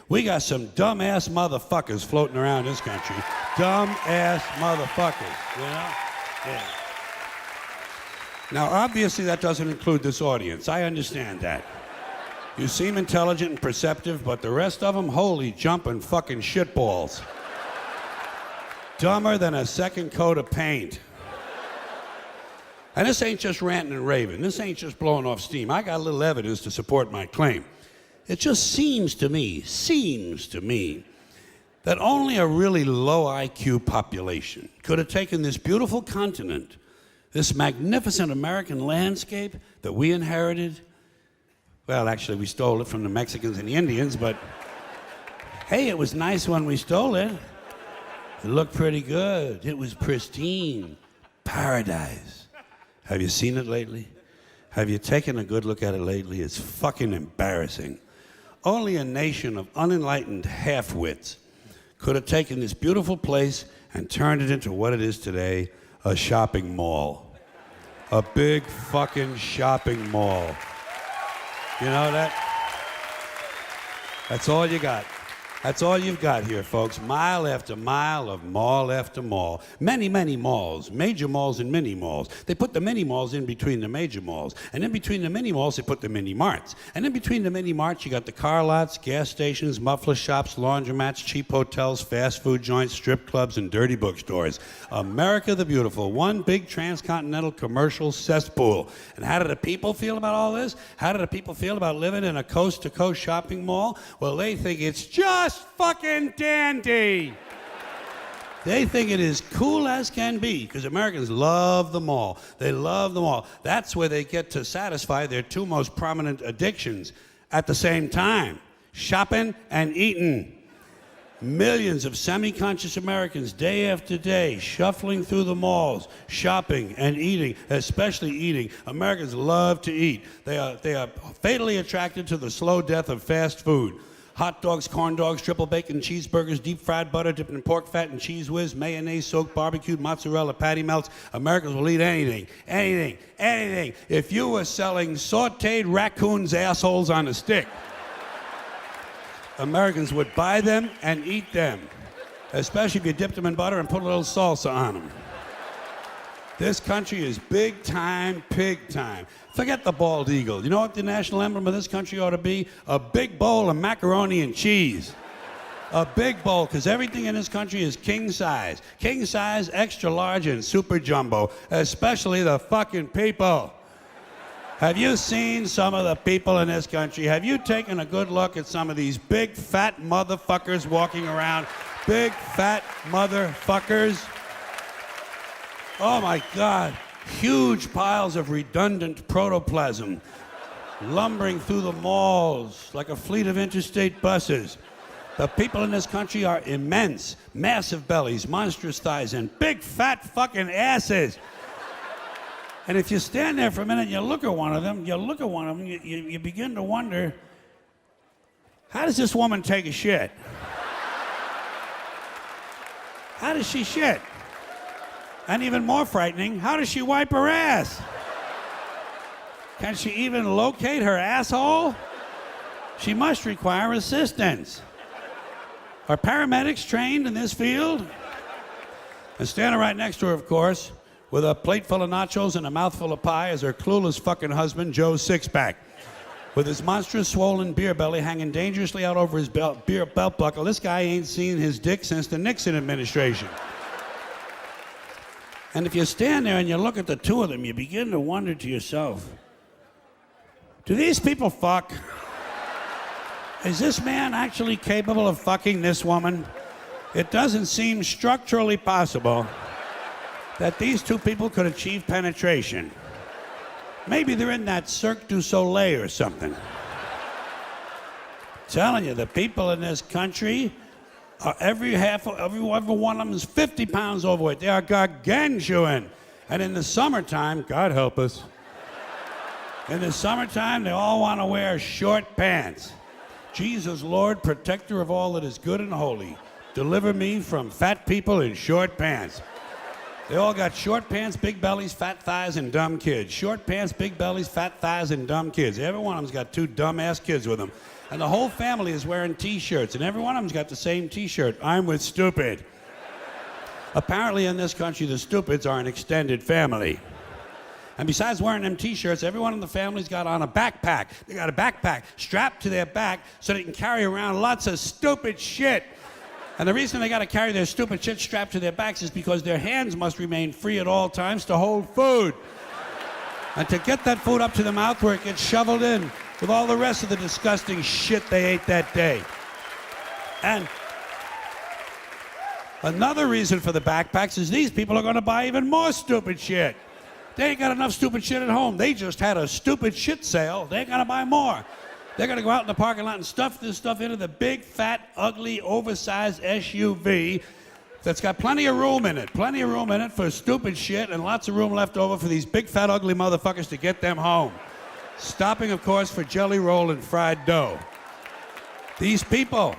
We got some dumbass motherfuckers floating around this country. Dumbass motherfuckers, you know? Yeah. Now, obviously, that doesn't include this audience. I understand that. You seem intelligent and perceptive, but the rest of them, holy jumping fucking shitballs. Dumber than a second coat of paint. And this ain't just ranting and raving. This ain't just blowing off steam. I got a little evidence to support my claim. It just seems to me, that only a really low IQ population could have taken this beautiful continent, this magnificent American landscape that we inherited. Well, actually, we stole it from the Mexicans and the Indians, but hey, it was nice when we stole it. It looked pretty good. It was pristine. Paradise. Have you seen it lately? Have you taken a good look at it lately? It's fucking embarrassing. Only a nation of unenlightened half-wits could have taken this beautiful place and turned it into what it is today, a shopping mall. A big fucking shopping mall. You know that? That's all you got. That's all you've got here, folks. Mile after mile of mall after mall. Many, many malls. Major malls and mini malls. They put the mini malls in between the major malls. And in between the mini malls, they put the mini marts. And in between the mini marts, you got the car lots, gas stations, muffler shops, laundromats, cheap hotels, fast food joints, strip clubs, and dirty bookstores. America the Beautiful. One big transcontinental commercial cesspool. And how do the people feel about all this? How do the people feel about living in a coast-to-coast shopping mall? Well, they think it's just fucking dandy. They think it is cool as can be because Americans love the mall. They love the mall. That's where they get to satisfy their two most prominent addictions at the same time: shopping and eating. Millions of semi-conscious Americans, day after day, shuffling through the malls, shopping and eating, especially eating. Americans love to eat. They are fatally attracted to the slow death of fast food. Hot dogs, corn dogs, triple bacon cheeseburgers, deep fried butter dipped in pork fat and cheese whiz, mayonnaise soaked barbecued mozzarella patty melts. Americans will eat anything, anything, anything. If you were selling sauteed raccoons' assholes on a stick, Americans would buy them and eat them, especially if you dipped them in butter and put a little salsa on them. This country is big time, pig time. Forget the bald eagle. You know what the national emblem of this country ought to be? A big bowl of macaroni and cheese. A big bowl, because everything in this country is king size. King size, extra large, and super jumbo, especially the fucking people. Have you seen some of the people in this country? Have you taken a good look at some of these big fat motherfuckers walking around? Big fat motherfuckers. Oh my God, huge piles of redundant protoplasm lumbering through the malls like a fleet of interstate buses. The people in this country are immense, massive bellies, monstrous thighs, and big fat fucking asses. And if you stand there for a minute and you look at one of them, you begin to wonder, how does this woman take a shit? How does she shit? And even more frightening, how does she wipe her ass? Can she even locate her asshole? She must require assistance. Are paramedics trained in this field? And standing right next to her, of course, with a plate full of nachos and a mouthful of pie is her clueless fucking husband, Joe Sixpack. With his monstrous swollen beer belly hanging dangerously out over his belt buckle, this guy ain't seen his dick since the Nixon administration. And if you stand there and you look at the two of them, you begin to wonder to yourself, do these people fuck? Is this man actually capable of fucking this woman? It doesn't seem structurally possible that these two people could achieve penetration. Maybe they're in that Cirque du Soleil or something. Telling you, the people in this country, every one of them is 50 pounds overweight. They are gargantuan. And in the summertime, God help us, in the summertime, they all want to wear short pants. Jesus, Lord, protector of all that is good and holy, deliver me from fat people in short pants. They all got short pants, big bellies, fat thighs, and dumb kids. Short pants, big bellies, fat thighs, and dumb kids. Every one of them's got two dumb-ass kids with them. And the whole family is wearing T-shirts, and every one of them's got the same T-shirt. I'm with stupid. Apparently in this country, the stupids are an extended family. And besides wearing them T-shirts, everyone in the family's got on a backpack. They got a backpack strapped to their back so they can carry around lots of stupid shit. And the reason they got to carry their stupid shit strapped to their backs is because their hands must remain free at all times to hold food. And to get that food up to the mouth where it gets shoveled in with all the rest of the disgusting shit they ate that day. And another reason for the backpacks is these people are going to buy even more stupid shit. They ain't got enough stupid shit at home. They just had a stupid shit sale. They ain't going to buy more. They're going to go out in the parking lot and stuff this stuff into the big, fat, ugly, oversized SUV that's got plenty of room in it. Plenty of room in it for stupid shit and lots of room left over for these big, fat, ugly motherfuckers to get them home. Stopping, of course, for jelly roll and fried dough. These people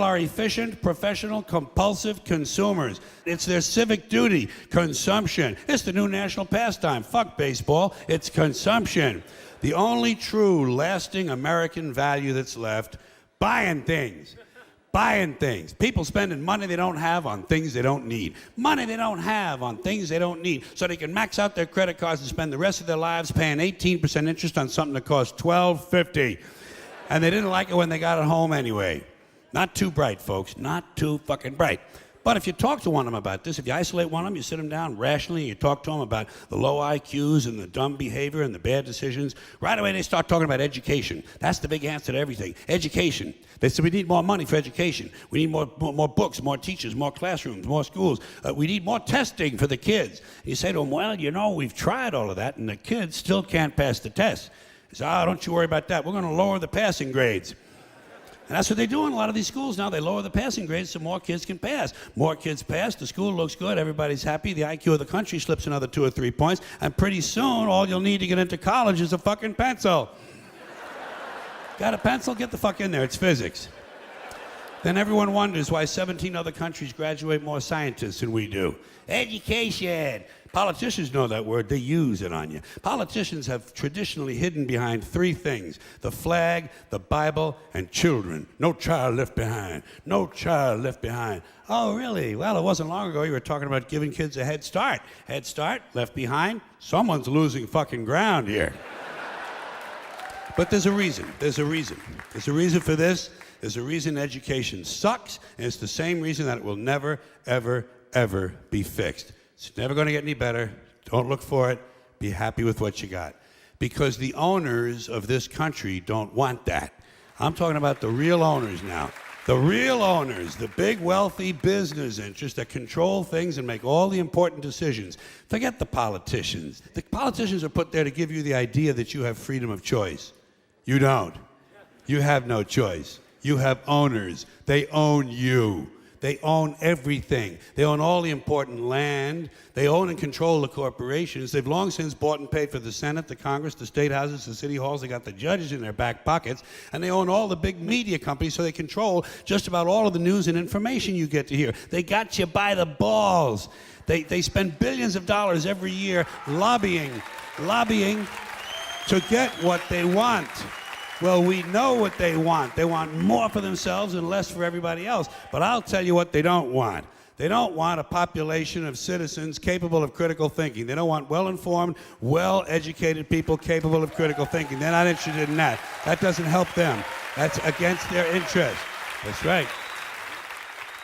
are efficient, professional, compulsive consumers. It's their civic duty, consumption. It's the new national pastime. Fuck baseball, it's consumption. The only true, lasting American value that's left, buying things. Buying things. People spending money they don't have on things they don't need. Money they don't have on things they don't need. So they can max out their credit cards and spend the rest of their lives paying 18% interest on something that costs $12.50. And they didn't like it when they got it home anyway. Not too bright, folks. Not too fucking bright. But if you talk to one of them about this, if you isolate one of them, you sit them down rationally, and you talk to them about the low IQs and the dumb behavior and the bad decisions, right away they start talking about education. That's the big answer to everything. Education. They say we need more money for education. We need more books, more teachers, more classrooms, more schools. We need more testing for the kids. You say to them, well, you know, we've tried all of that, and the kids still can't pass the test. They say, oh, don't you worry about that. We're going to lower the passing grades. And that's what they do in a lot of these schools now. They lower the passing grades so more kids can pass. More kids pass, the school looks good, everybody's happy, the IQ of the country slips another 2 or 3 points, and pretty soon all you'll need to get into college is a fucking pencil. Got a pencil? Get the fuck in there, it's physics. Then everyone wonders why 17 other countries graduate more scientists than we do. Education. Politicians know that word, they use it on you. Politicians have traditionally hidden behind 3 things: the flag, the Bible, and children. No child left behind. No child left behind. Oh, really? Well, it wasn't long ago you were talking about giving kids a head start. Head start, left behind. Someone's losing fucking ground here. But there's a reason. There's a reason. There's a reason for this. There's a reason education sucks, and it's the same reason that it will never, ever, ever be fixed. It's never going to get any better. Don't look for it. Be happy with what you got. Because the owners of this country don't want that. I'm talking about the real owners now. The real owners, the big wealthy business interests that control things and make all the important decisions. Forget the politicians. The politicians are put there to give you the idea that you have freedom of choice. You don't. You have no choice. You have owners. They own you. They own everything. They own all the important land. They own and control the corporations. They've long since bought and paid for the Senate, the Congress, the state houses, the city halls. They got the judges in their back pockets. And they own all the big media companies, so they control just about all of the news and information you get to hear. They got you by the balls. They spend billions of dollars every year lobbying to get what they want. Well, we know what they want. They want more for themselves and less for everybody else. But I'll tell you what they don't want. They don't want a population of citizens capable of critical thinking. They don't want well-informed, well-educated people capable of critical thinking. They're not interested in that. That doesn't help them. That's against their interest. That's right.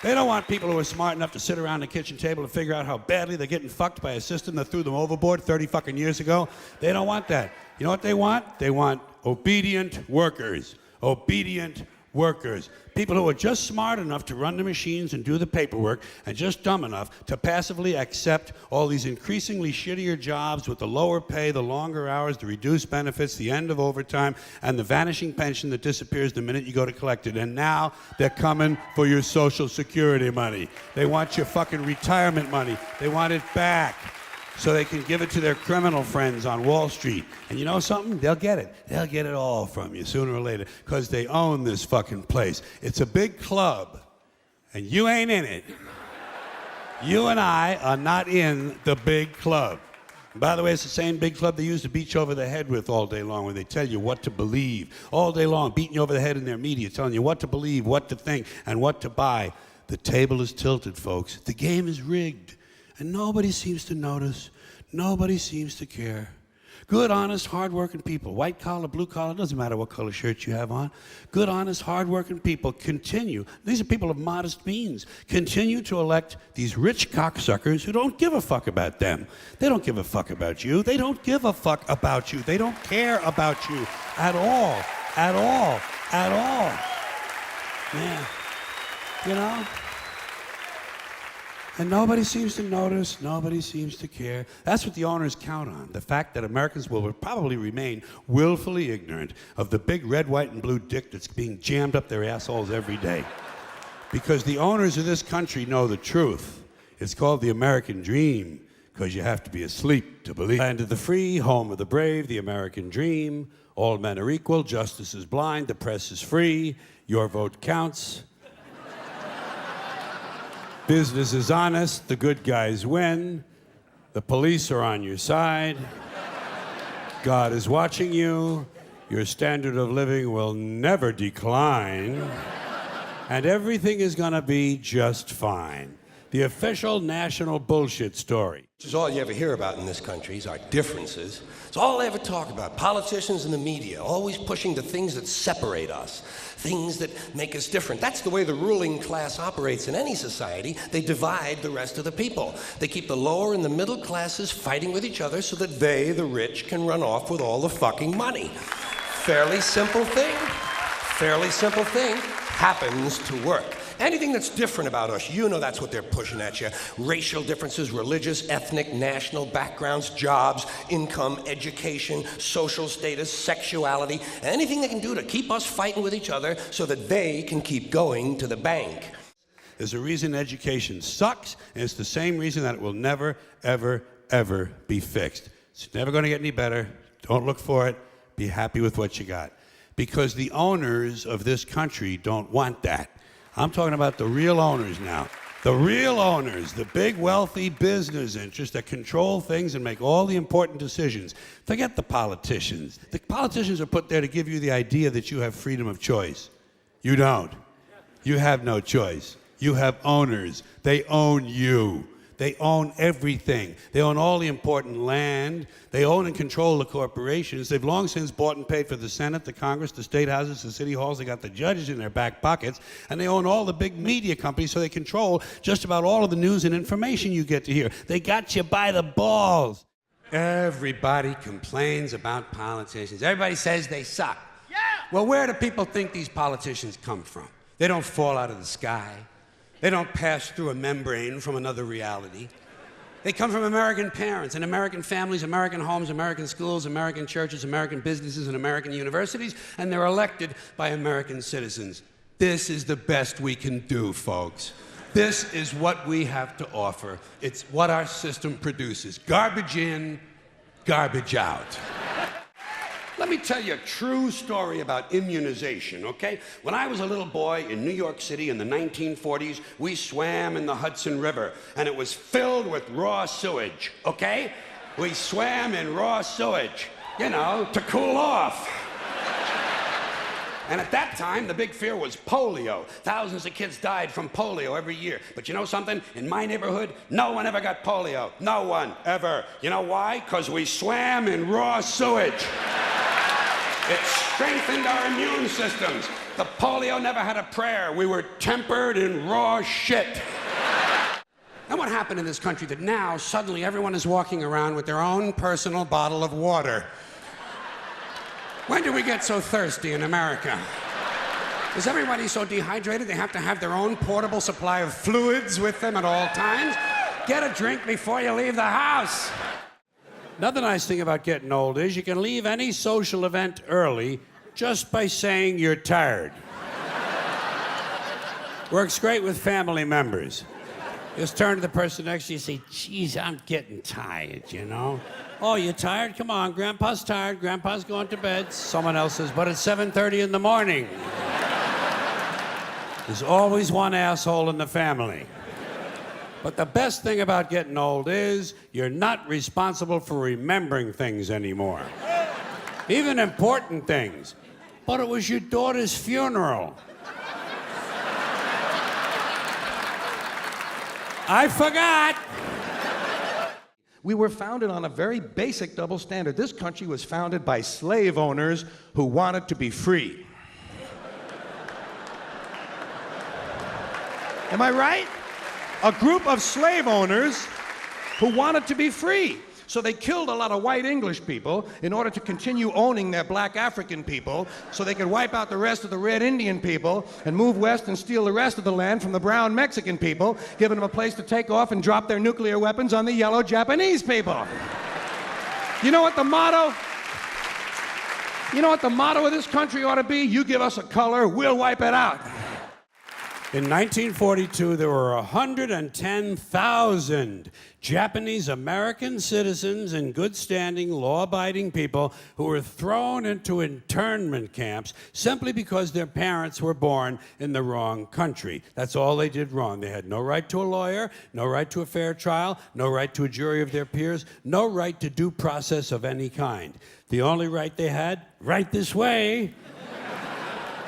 They don't want people who are smart enough to sit around the kitchen table and figure out how badly they're getting fucked by a system that threw them overboard 30 fucking years ago. They don't want that. You know what they want? They want obedient workers. Obedient workers. People who are just smart enough to run the machines and do the paperwork and just dumb enough to passively accept all these increasingly shittier jobs with the lower pay, the longer hours, the reduced benefits, the end of overtime, and the vanishing pension that disappears the minute you go to collect it. And now they're coming for your Social Security money. They want your fucking retirement money. They want it back so they can give it to their criminal friends on Wall Street. And you know something? They'll get it. They'll get it all from you sooner or later because they own this fucking place. It's a big club, and you ain't in it. You and I are not in the big club. By the way, it's the same big club they used to beat you over the head with all day long when they tell you what to believe. All day long, beating you over the head in their media, telling you what to believe, what to think, and what to buy. The table is tilted, folks. The game is rigged. And nobody seems to notice. Nobody seems to care. Good, honest, hard-working people, white collar, blue collar, doesn't matter what color shirt you have on. Good, honest, hard-working people continue. These are people of modest means. Continue to elect these rich cocksuckers who don't give a fuck about them. They don't give a fuck about you. They don't give a fuck about you. They don't care about you at all. At all. At all. Man, you know? And nobody seems to notice, nobody seems to care. That's what the owners count on, the fact that Americans will probably remain willfully ignorant of the big red, white, and blue dick that's being jammed up their assholes every day. Because the owners of this country know the truth. It's called the American dream, because you have to be asleep to believe. Land of the free, home of the brave, the American dream. All men are equal, justice is blind, the press is free, your vote counts. Business is honest, the good guys win, the police are on your side, God is watching you, your standard of living will never decline, and everything is gonna be just fine. The official national bullshit story. This is all you ever hear about in this country is our differences. It's all they ever talk about. Politicians and the media, always pushing the things that separate us, things that make us different. That's the way the ruling class operates in any society. They divide the rest of the people. They keep the lower and the middle classes fighting with each other so that they, the rich, can run off with all the fucking money. Fairly simple thing. Fairly simple thing happens to work. Anything that's different about us, you know that's what they're pushing at you. Racial differences, religious, ethnic, national backgrounds, jobs, income, education, social status, sexuality, anything they can do to keep us fighting with each other so that they can keep going to the bank. There's a reason education sucks, and it's the same reason that it will never, ever, ever be fixed. It's never going to get any better. Don't look for it. Be happy with what you got. Because the owners of this country don't want that. I'm talking about the real owners now. The real owners, the big wealthy business interests that control things and make all the important decisions. Forget the politicians. The politicians are put there to give you the idea that you have freedom of choice. You don't. You have no choice. You have owners. They own you. They own everything. They own all the important land. They own and control the corporations. They've long since bought and paid for the Senate, the Congress, the state houses, the city halls. They got the judges in their back pockets. And they own all the big media companies, so they control just about all of the news and information you get to hear. They got you by the balls. Everybody complains about politicians. Everybody says they suck. Yeah! Well, where do people think these politicians come from? They don't fall out of the sky. They don't pass through a membrane from another reality. They come from American parents and American families, American homes, American schools, American churches, American businesses, and American universities, and they're elected by American citizens. This is the best we can do, folks. This is what we have to offer. It's what our system produces. Garbage in, garbage out. Let me tell you a true story about immunization, okay? When I was a little boy in New York City in the 1940s, we swam in the Hudson River, and it was filled with raw sewage, okay? We swam in raw sewage, you know, to cool off. And at that time, the big fear was polio. Thousands of kids died from polio every year. But you know something? In my neighborhood, no one ever got polio. No one, ever. You know why? Because we swam in raw sewage. It strengthened our immune systems. The polio never had a prayer. We were tempered in raw shit. Now what happened in this country that now suddenly everyone is walking around with their own personal bottle of water? When did we get so thirsty in America? Is everybody so dehydrated they have to have their own portable supply of fluids with them at all times? Get a drink before you leave the house. Another nice thing about getting old is you can leave any social event early just by saying you're tired. Works great with family members. Just turn to the person next to you and say, geez, I'm getting tired, you know? Oh, you tired? Come on, Grandpa's tired. Grandpa's going to bed. Someone else says, but it's 7:30 in the morning. There's always one asshole in the family. But the best thing about getting old is you're not responsible for remembering things anymore. Even important things. But it was your daughter's funeral. I forgot. We were founded on a very basic double standard. This country was founded by slave owners who wanted to be free. Am I right? A group of slave owners who wanted to be free. So they killed a lot of white English people in order to continue owning their black African people so they could wipe out the rest of the red Indian people and move west and steal the rest of the land from the brown Mexican people, giving them a place to take off and drop their nuclear weapons on the yellow Japanese people. You know what the motto? You know what the motto of this country ought to be? You give us a color, we'll wipe it out. In 1942, there were 110,000 Japanese American citizens and good standing, law-abiding people who were thrown into internment camps simply because their parents were born in the wrong country. That's all they did wrong. They had no right to a lawyer, no right to a fair trial, no right to a jury of their peers, no right to due process of any kind. The only right they had, right this way,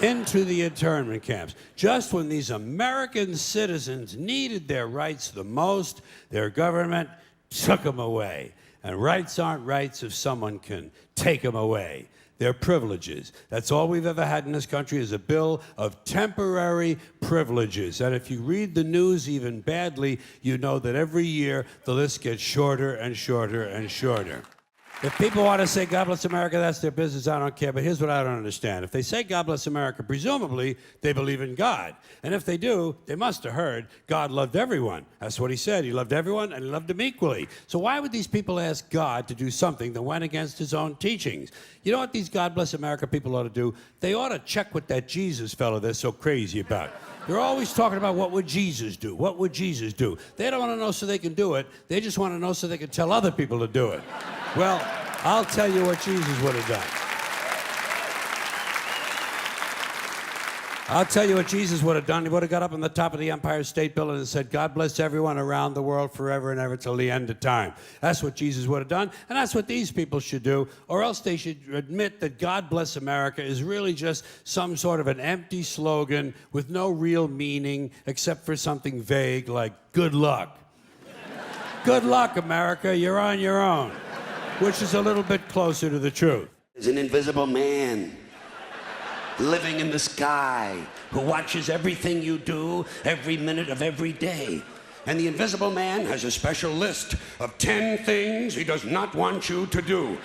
into the internment camps. Just when these American citizens needed their rights the most, their government took them away. And rights aren't rights if someone can take them away. They're privileges. That's all we've ever had in this country is a bill of temporary privileges. And if you read the news even badly, you know that every year the list gets shorter and shorter and shorter. If people want to say, God bless America, that's their business, I don't care. But here's what I don't understand. If they say, God bless America, presumably they believe in God. And if they do, they must have heard God loved everyone. That's what he said. He loved everyone and he loved them equally. So why would these people ask God to do something that went against his own teachings? You know what these God bless America people ought to do? They ought to check with that Jesus fellow they're so crazy about. They're always talking about what would Jesus do? What would Jesus do? They don't want to know so they can do it. They just want to know so they can tell other people to do it. Well, I'll tell you what Jesus would have done. I'll tell you what Jesus would have done. He would have got up on the top of the Empire State Building and said, God bless everyone around the world forever and ever till the end of time. That's what Jesus would have done, and that's what these people should do, or else they should admit that God bless America is really just some sort of an empty slogan with no real meaning except for something vague like good luck. Good luck, America, you're on your own, which is a little bit closer to the truth. There's an invisible man living in the sky who watches everything you do every minute of every day. And the invisible man has a special list of 10 things he does not want you to do.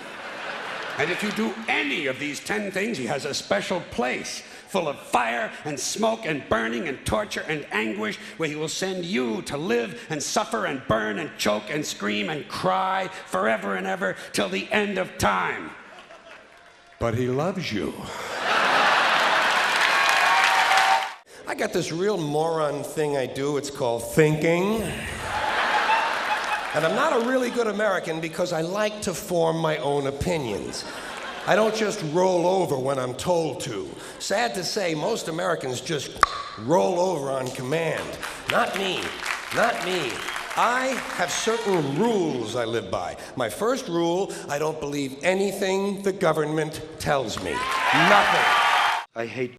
And if you do any of these 10 things, he has a special place full of fire and smoke and burning and torture and anguish where he will send you to live and suffer and burn and choke and scream and cry forever and ever till the end of time. But he loves you. I got this real moron thing I do. It's called thinking. And I'm not a really good American because I like to form my own opinions. I don't just roll over when I'm told to. Sad to say, most Americans just roll over on command. Not me. Not me. I have certain rules I live by. My first rule, I don't believe anything the government tells me. Nothing. I hate